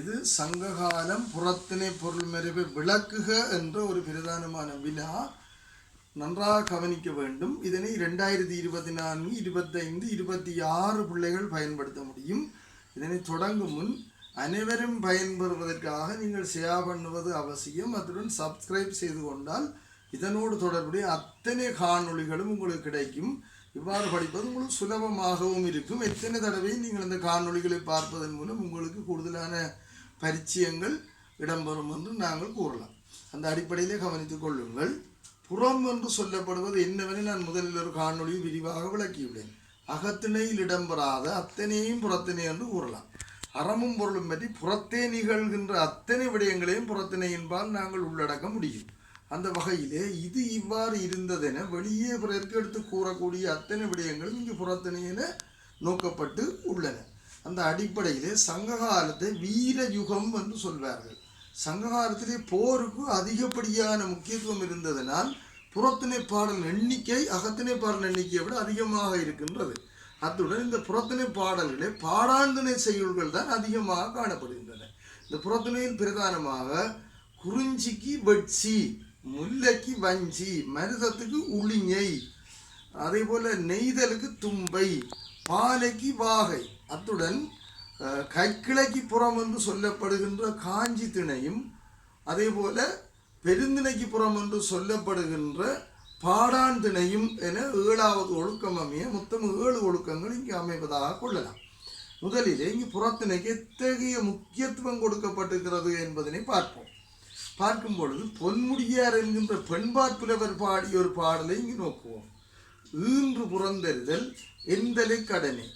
இது சங்ககாலம் புறத்தினை பொருள் மரபை விளக்குக என்ற ஒரு பிரதானமான வினா. நன்றாக கவனிக்க வேண்டும். இதனை 2024, 25, 26 பிள்ளைகள் பயன்படுத்த முடியும். இதனை தொடங்கும் முன் அனைவரும் பயன்பெறுவதற்காக நீங்கள் ஷேர் பண்ணுவது அவசியம். அத்துடன் சப்ஸ்கிரைப் செய்து கொண்டால் இதனோடு தொடர்புடைய அத்தனை காணொளிகளும் உங்களுக்கு கிடைக்கும். இவ்வாறு படிப்பது உங்களுக்கு சுலபமாகவும் இருக்கும். எத்தனை தடவை நீங்கள் இந்த காணொளிகளை பார்ப்பதன் மூலம் உங்களுக்கு கூடுதலான பரிச்சயங்கள் இடம்பெறும் என்று நாங்கள் கூறலாம். அந்த அடிப்படையிலே கவனித்துக் கொள்ளுங்கள். புறம் என்று சொல்லப்படுவது என்னவென நான் முதலில் ஒரு காணொளியில் விரிவாக விளக்கியுள்ளேன். அகத்திணையில் இடம்பெறாத அத்தனையும் புறத்திணை என்று கூறலாம். அறமும் பொருளும் பற்றி புறத்தே நிகழ்கின்ற அத்தனை விடயங்களையும் புறத்திணையின்பால் நாங்கள் உள்ளடக்க முடியும். அந்த வகையிலே இது இவ்வாறு இருந்ததென வெளியே பிறருக்கு எடுத்து கூறக்கூடிய அத்தனை விடயங்களும் இங்கு புறத்திணையில நோக்கப்பட்டு உள்ளன. அந்த அடிப்படையிலே சங்க காலத்தை வீர யுகம் என்று சொல்வார்கள். சங்க காலத்திலே போருக்கு அதிகப்படியான முக்கியத்துவம் இருந்ததனால் புறத்திணை பாடல் எண்ணிக்கை அகத்திணை பாடல் எண்ணிக்கையை விட அதிகமாக இருக்கின்றது. அத்துடன் இந்த புறத்திணை பாடல்களே பாடாந்திணை செய்யுள்கள் தான் அதிகமாக காணப்படுகின்றன. இந்த புறத்திணையில் பிரதானமாக குறிஞ்சிக்கு வெட்சி, முல்லைக்கு வஞ்சி, மருதத்துக்கு உளிஞை, அதே போல நெய்தலுக்கு தும்பை, பாலைக்கு வாகை, அத்துடன் கைக்கிளைக்கு புறம் என்று சொல்லப்படுகின்ற காஞ்சி திணையும், அதே போல பெருந்திணைக்கு புறம் என்று சொல்லப்படுகின்ற பாடான் திணையும் என 7வது ஒழுக்கம் அமைய மொத்தம் 7 ஒழுக்கங்கள் இங்கு அமைவதாக கொள்ளலாம். முதலிலே இங்கு புறத்திணைக்கு எத்தகைய முக்கியத்துவம் கொடுக்கப்பட்டிருக்கிறது என்பதனை பார்ப்போம். பார்க்கும் பொழுது பொன்முடியார் என்கின்ற பெண்பாற் புலவர் பாடிய ஒரு பாடலை இங்கு நோக்குவோம். ஈன்று புறந்தெறிதல் எந்தலை கடனே,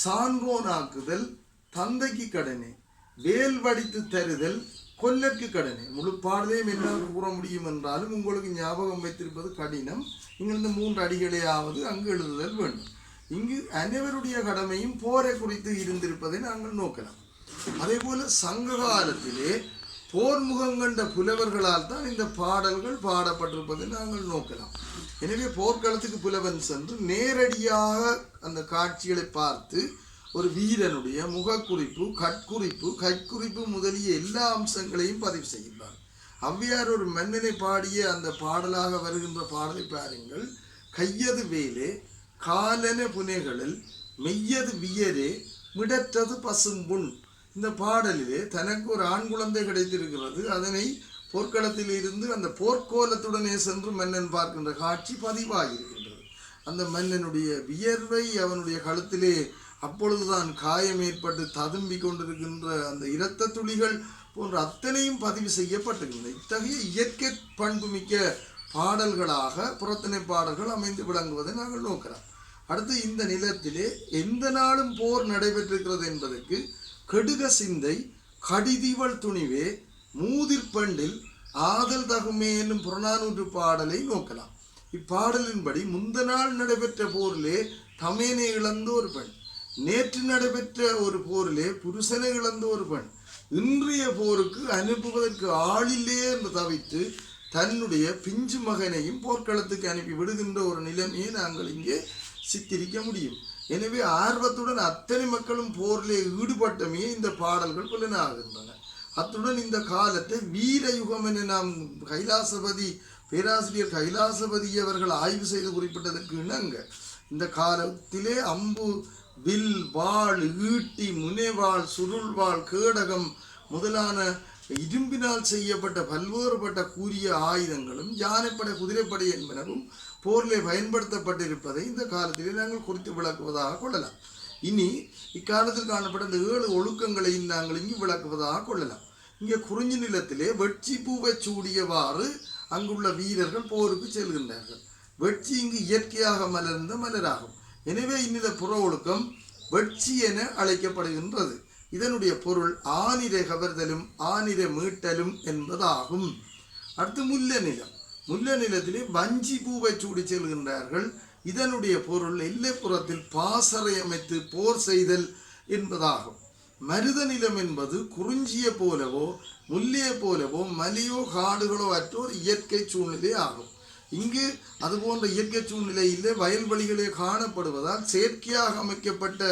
சான்றோனாக்குதல் தந்தைக்கு கடனே, வேல் வடித்து தருதல் கொல்லற்கு கடனே. முழு பாடலையும் என்னால் கூற முடியும் என்றாலும் உங்களுக்கு ஞாபகம் வைத்திருப்பது கடினம். நீங்கள் இந்த 3 அடிகளையாவது அங்கு எழுதுதல் வேண்டும். இங்கு அனைவருடைய கடமையும் போரை குறித்து இருந்திருப்பதை நாங்கள் நோக்கலாம். அதே போல சங்க காலத்திலே போர் முகங்கண்ட புலவர்களால் தான் இந்த பாடல்கள் பாடப்பட்டிருப்பதை நாங்கள் நோக்கலாம். எனவே போர்க்களத்துக்கு புலவன் சென்று நேரடியாக அந்த காட்சிகளை பார்த்து ஒரு வீரனுடைய முகக்குறிப்பு, கட்குறிப்பு, கைக்குறிப்பு முதலிய எல்லா அம்சங்களையும் பதிவு செய்கின்றார். ஔவையார் ஒரு மன்னனை பாடிய அந்த பாடலாக வருகின்ற பாடலை பாருங்கள். கையது வேலே காலன புனைகளில் மெய்யது வியரே மிடற்றது பசும்புண். இந்த பாடலிலே தனக்கு ஒரு ஆண் குழந்தை கிடைத்திருக்கிறது. அதனை போர்க்களத்தில் இருந்து அந்த போர்க்கோலத்துடனே சென்று மன்னன் பார்க்கின்ற காட்சி பதிவாகியிருக்கின்றது. அந்த மன்னனுடைய வியர்வை, அவனுடைய கழுத்திலே அப்பொழுதுதான் காயம் ஏற்பட்டு ததும்பி கொண்டிருக்கின்ற அந்த இரத்த துளிகள் போன்ற அத்தனையும் பதிவு செய்யப்பட்டிருக்கின்றன. இத்தகைய இயற்கை பண்புமிக்க பாடல்களாக புறத்திணை பாடல்கள் அமைந்து விளங்குவதை நாங்கள் நோக்கலாம். அடுத்து இந்த நிலத்திலே எந்த நாளும் போர் நடைபெற்றிருக்கிறது என்பதற்கு கெடுக சிந்தை கடிதிவள் துணிவே மூதிற்பண்டில் ஆதல் தகுமே என்னும் புறநானூற்று பாடலை நோக்கலாம். இப்பாடலின்படி முந்த நாள் நடைபெற்ற போரிலே தமேனை இழந்த ஒரு பெண், நேற்று நடைபெற்ற ஒரு போரிலே புருஷனை இழந்த ஒரு பெண், இன்றைய போருக்கு அனுப்புவதற்கு ஆளில்லே என்று தவித்து தன்னுடைய பிஞ்சு மகனையும் போர்க்களத்துக்கு அனுப்பி விடுகின்ற ஒரு நிலைமையை நாங்கள் இங்கே சித்தரிக்க முடியும். எனவே ஆர்வத்துடன் அத்தனை மக்களும் போரிலே ஈடுபட்டமே இந்த பாடல்கள் புலனாகின்றன. அத்துடன் இந்த காலத்தை வீரயுகம் என நாம் பேராசிரியர் கைலாசபதி அவர்கள் ஆய்வு செய்து குறிப்பிட்டதற்கு இணங்க இந்த காலத்திலே அம்பு, வில், வாள், ஈட்டி, முனைவாள், சுருள்வாள், கேடகம் முதலான இரும்பினால் செய்யப்பட்ட பல்வேறுபட்ட கூரிய ஆயுதங்களும் யானைப்படை, குதிரைப்படை என்பனவும் போரிலே பயன்படுத்தப்பட்டிருப்பதை இந்த காலத்திலே நாங்கள் குறித்து விளக்குவதாக கொள்ளலாம். இனி இக்காலத்தில் காணப்பட்ட இந்த 7 ஒழுக்கங்களையும் நாங்கள் இங்கு விளக்குவதாக கொள்ளலாம். இங்கே குறிஞ்சி நிலத்திலே வெட்சி பூவை சூடியவாறு அங்குள்ள வீரர்கள் போருக்கு செல்கின்றார்கள். வெட்சி இங்கு இயற்கையாக மலர்ந்த மலராகும். எனவே இந்நில புற ஒழுக்கம் வெட்சி என அழைக்கப்படுகின்றது. இதனுடைய பொருள் ஆனிரை கவர்தலும் ஆனிரை மீட்டலும் என்பதாகும். அடுத்து முல்ல நிலம். முல்ல நிலத்திலே வஞ்சி பூவை சூடி செல்கின்றார்கள். இதனுடைய பொருள் எல்லைப்புறத்தில் பாசறை அமைத்து போர் செய்தல் என்பதாகும். மருத நிலம் என்பது குறிஞ்சியை போலவோ முல்லையை போலவோ மலையோ காடுகளோ அற்றோர் இயற்கை சூழ்நிலை ஆகும். இங்கு அதுபோன்ற இயற்கை சூழ்நிலையிலே வயல்வெளிகளே காணப்படுவதால் செயற்கையாக அமைக்கப்பட்ட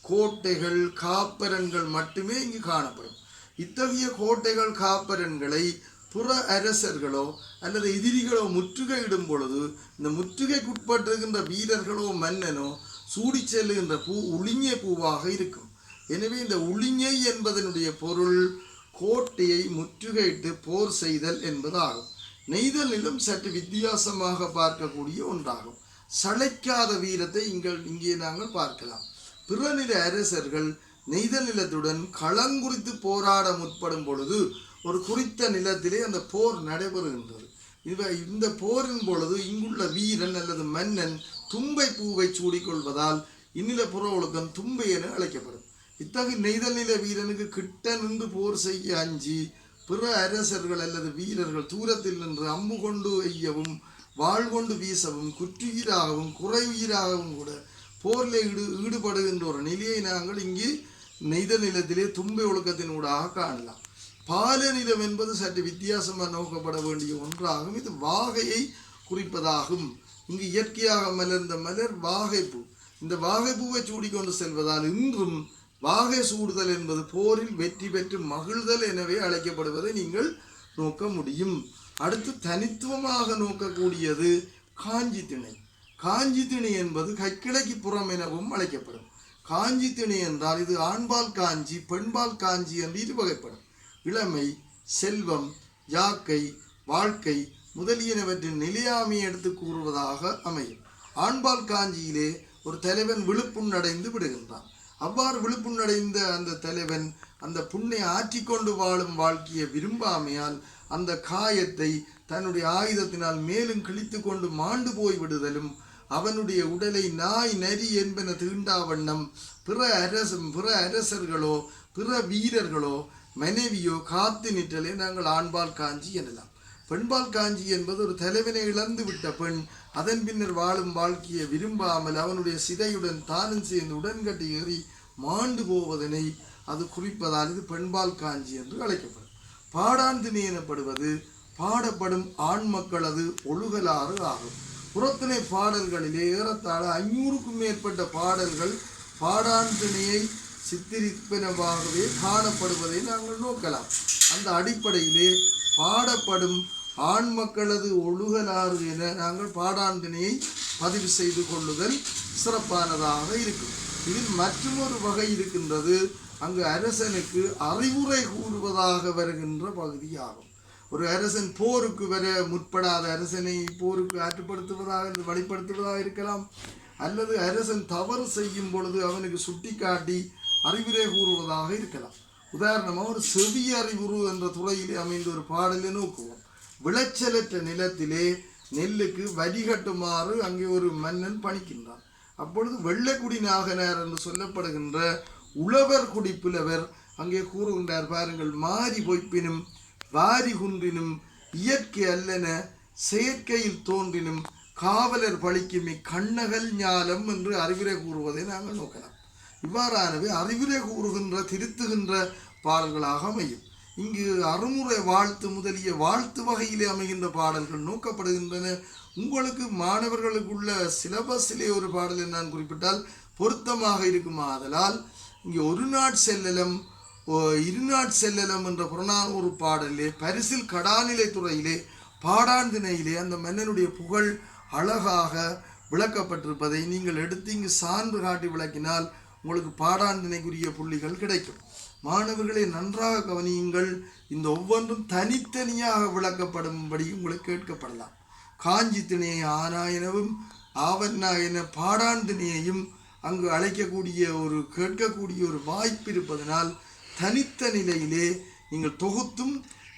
கோட்டைகள், காப்பரங்கள் மட்டுமே இங்கு காணப்படும். இத்தகைய கோட்டைகள் காப்பரன்களை புற அரசர்களோ அல்லது எதிரிகளோ முற்றுகையிடும் பொழுது இந்த முற்றுகைக்குட்பட்டிருக்கின்ற வீரர்களோ மன்னனோ சூடி செல்லுகின்ற பூ உளிஞை பூவாக இருக்கும். எனவே இந்த உளிஞை என்பதனுடைய பொருள் கோட்டையை முற்றுகையிட்டு போர் செய்தல் என்பதாகும். நெய்தலிலும் சற்று வித்தியாசமாக பார்க்கக்கூடிய ஒன்றாகும். சளைக்காத வீரத்தை இங்கே நாங்கள் பார்க்கலாம். பிறநில அரசர்கள் நெய்தல் நிலத்துடன் களங்குறித்து போராட முற்படும் பொழுது ஒரு குறித்த நிலத்திலே அந்த போர் நடைபெறுகின்றது. இந்த போரின் பொழுது இங்குள்ள வீரன் அல்லது மன்னன் தும்பை பூவை சூடிக்கொள்வதால் இந்நில புற ஒழுக்கம் தும்பை என அழைக்கப்படும். இத்தகைய நெய்தல் நில வீரனுக்கு கிட்ட நின்று போர் செய்ய அஞ்சி பிற அரசர்கள் அல்லது வீரர்கள் தூரத்தில் நின்று அம்பு கொண்டு எய்யவும் வாழ் கொண்டு வீசவும் குற்றுயிராகவும் குறைவுயிராகவும் கூட போரில் ஈடுபடுகின்ற ஒரு நிலையை நாங்கள் இங்கு நெய்தல் நிலத்திலே தும்பை ஒழுக்கத்தினூடாக காணலாம். பால நிலம் என்பது சற்று வித்தியாசமாக நோக்கப்பட வேண்டிய ஒன்றாகும். இது வாகையை குறிப்பதாகும். இங்கு இயற்கையாக மலர்ந்த மலர் வாகைப்பூ. இந்த வாகைப்பூவை சூடிக்கொண்டு செல்வதால் இன்றும் வாகை சூடுதல் என்பது போரில் வெற்றி பெற்று மகிழ்தல் எனவே அழைக்கப்படுவதை நீங்கள் நோக்க முடியும். அடுத்து தனித்துவமாக நோக்கக்கூடியது காஞ்சி திணை. காஞ்சி திணை என்பது கைக்கிழக்கு புறம் எனவும் அழைக்கப்படும். காஞ்சி திணை என்றால் இது ஆண்பால் காஞ்சி பெண்பால் காஞ்சி என்று இரு வகைப்படும். இளமை, செல்வம், யாக்கை, வாழ்க்கை முதலியனவற்றின் நிலையாமையை எடுத்து கூறுவதாக அமையும். ஆண்பால் காஞ்சியிலே ஒரு தலைவன் விழுப்புண்ணடைந்து விடுகின்றான். அவ்வாறு விழுப்புண்ணடைந்த அந்த தலைவன் அந்த புண்ணை ஆற்றிக்கொண்டு வாழும் வாழ்க்கையை விரும்பாமையால் அந்த காயத்தை தன்னுடைய ஆயுதத்தினால் மேலும் கிழித்து கொண்டு மாண்டு போய் விடுதலும் அவனுடைய உடலை நாய் நரி என்பன தீண்டா வண்ணம் பிற அரசர்களோ பிற வீரர்களோ மனைவியோ காத்து நிற்றலே நாங்கள் ஆண்பால் காஞ்சி எனலாம். பெண்பால் காஞ்சி என்பது ஒரு தலைவனை இழந்து விட்ட பெண் அதன் பின்னர் வாழும் வாழ்க்கையை விரும்பாமல் அவனுடைய சிதையுடன் தானும் சேர்ந்து உடன்கட்டி ஏறி மாண்டு போவதனை அது குறிப்பதால் இது பெண்பால் காஞ்சி என்று அழைக்கப்படும். பாடாந்திணை எனப்படுவது பாடப்படும் ஆண் மக்களது ஒழுகலாறு ஆகும். புறத்திணை பாடல்களிலே ஏறத்தாழ 500க்கும் மேற்பட்ட பாடல்கள் பாடாந்திணையை சித்தரிப்பனவாகவே காணப்படுவதை நாங்கள் நோக்கலாம். அந்த அடிப்படையிலே பாடப்படும் ஆண் மக்களது ஒழுகலாறு என நாங்கள் பாடாந்திணையை பதிவு செய்து கொள்ளுதல் சிறப்பானதாக இருக்கும். இதில் மற்றொரு வகை இருக்கின்றது. அங்கு அரசனுக்கு அறிவுரை கூறுவதாக வருகின்ற பகுதியாகும். ஒரு அரசன் போருக்கு வர முற்படாத அரசனை போருக்கு ஆற்றுப்படுத்துவதாக வழிப்படுத்துவதாக இருக்கலாம். அல்லது அரசன் தவறு செய்யும் பொழுது அவனுக்கு சுட்டி காட்டி அறிவுரை கூறுவதாக இருக்கலாம். உதாரணமாக ஒரு செவிய அறிவுறு என்ற துறையிலே அமைந்த ஒரு பாடலை நோக்குவோம். விளைச்சலற்ற நிலத்திலே நெல்லுக்கு வடிகட்டுமாறு அங்கே ஒரு மன்னன் பணிக்கின்றான். அப்பொழுது வெள்ளைக்குடி நாகனார் என்று சொல்லப்படுகின்ற உழவர் குடி புலவர் அங்கே கூறுகின்றார். பாருங்கள், மாறி பொய்ப்பினும் வாரி குன்றினும் இயற்கை அல்லன செயற்கையில் தோன்றினும் காவலர் பழிக்கும் கண்ணகல் ஞாலம் என்று அறிவுரை கூறுவதை நாங்கள் நோக்கலாம். இவ்வாறானவை அறிவுரை கூறுகின்ற திருத்துகின்ற பாடல்களாக அமையும். இங்கு அறுமுறை வாழ்த்து முதலிய வாழ்த்து வகையிலே அமைகின்ற பாடல்கள் நோக்கப்படுகின்றன. உங்களுக்கு மாணவர்களுக்குள்ள சிலபஸிலே ஒரு பாடலை நான் குறிப்பிட்டால் பொருத்தமாக இருக்குமாதலால் இங்கே ஒரு நாட் செல்லலம் இருநாட் செல்லலம் என்ற புறநானூறு பாடலிலே பரிசில் கடாநிலை துறையிலே பாடாந்திணையிலே அந்த மன்னனுடைய புகழ் அழகாக விளக்கப்பட்டிருப்பதை நீங்கள் எடுத்து இங்கு சான்று காட்டி விளக்கினால் உங்களுக்கு பாடாந்திணைக்குரிய புள்ளிகள் கிடைக்கும். மாணவர்களை நன்றாக கவனியுங்கள். இந்த ஒவ்வொன்றும் தனித்தனியாக விளக்கப்படும்படி உங்களுக்கு கேட்கப்படலாம். காஞ்சி திணையை ஆனா எனவும் ஆவண்ணா என பாடாந்திணையையும் அங்கு அழைக்கக்கூடிய ஒரு கேட்கக்கூடிய ஒரு வாய்ப்பு இருப்பதனால் தனித்த நிலையிலே நீங்கள் தொகுத்தும்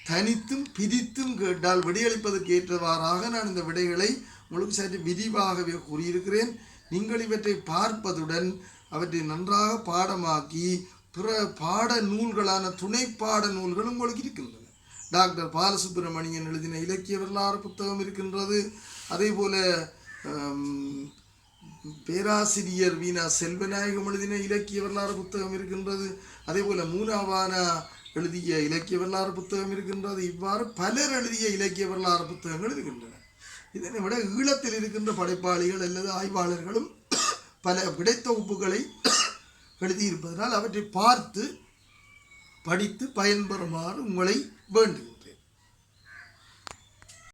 தனித்தும் பிரித்தும் கேட்டால் விடையளிப்பதற்கு ஏற்றவாறாக நான் இந்த விடைகளை உங்களுக்கு சற்று விரிவாகவே கூறியிருக்கிறேன். நீங்கள் இவற்றை பார்ப்பதுடன் அவற்றை நன்றாக பாடமாக்கி பிற பாட நூல்களான துணை பாட நூல்கள் உங்களுக்கு இருக்கின்றன. டாக்டர் பாலசுப்ரமணியன் எழுதின இலக்கிய வரலாறு புத்தகம் இருக்கின்றது. அதே போல பேராசிரியர் வீணா செல்வநாயகம் எழுதின இலக்கிய வரலாறு புத்தகம் இருக்கின்றது. அதே போல மூனாவானா எழுதிய இலக்கிய வரலாறு புத்தகம் இருக்கின்றது. இவ்வாறு பலர் எழுதிய இலக்கிய வரலாறு புத்தகங்கள் இருக்கின்றன. இதனை விட ஈழத்தில் இருக்கின்ற படைப்பாளிகள் அல்லது ஆய்வாளர்களும் பல விடைத்தொகுப்புகளை எழுதியிருப்பதனால் அவற்றை பார்த்து படித்து பயன்பெறுமாறு உங்களை வேண்டுகிறேன்.